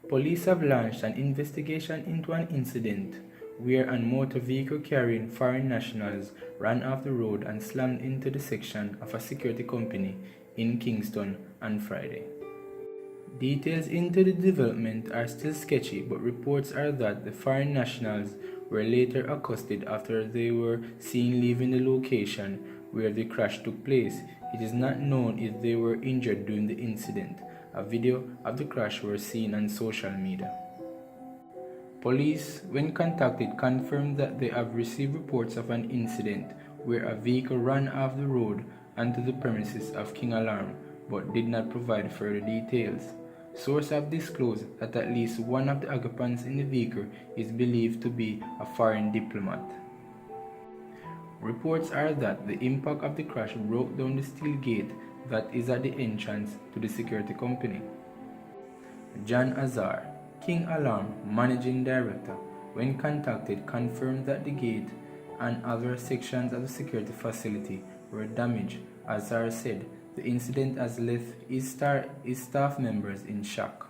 Police have launched an investigation into an incident where a motor vehicle carrying foreign nationals ran off the road and slammed into the section of a security company in Kingston on Friday. Details into the development are still sketchy, but reports are that the foreign nationals were later accosted after they were seen leaving the location where the crash took place. It is not known if they were injured during the incident. A video of the crash was seen on social media. Police, when contacted, confirmed that they have received reports of an incident where a vehicle ran off the road onto the premises of King Alarm, but did not provide further details. Sources have disclosed that at least one of the occupants in the vehicle is believed to be a foreign diplomat. Reports are that the impact of the crash broke down the steel gate that is at the entrance to the security company. John Azar, King Alarm Managing Director, when contacted, confirmed that the gate and other sections of the security facility were damaged. Azar said the incident has left his staff members in shock.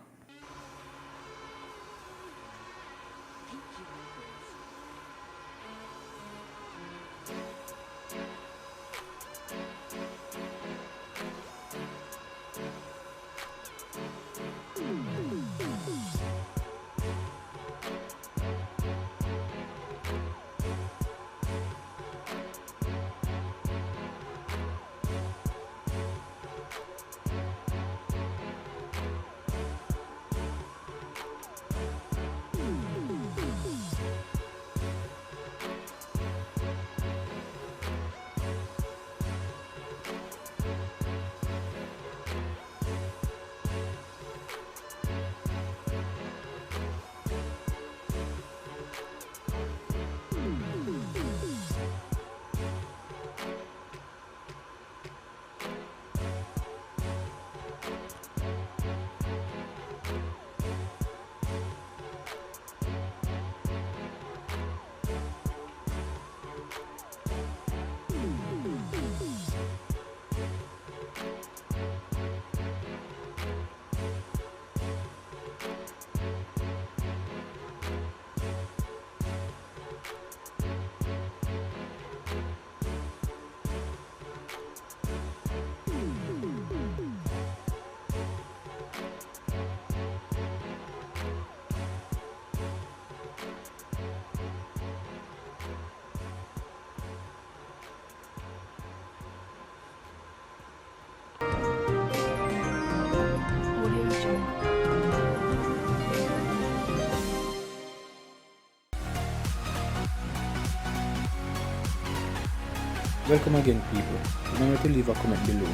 Welcome again, people. Remember to leave a comment below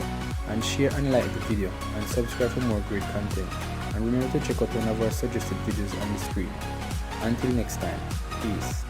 and share and like the video and subscribe for more great content. And remember to check out one of our suggested videos on the screen. Until next time, peace.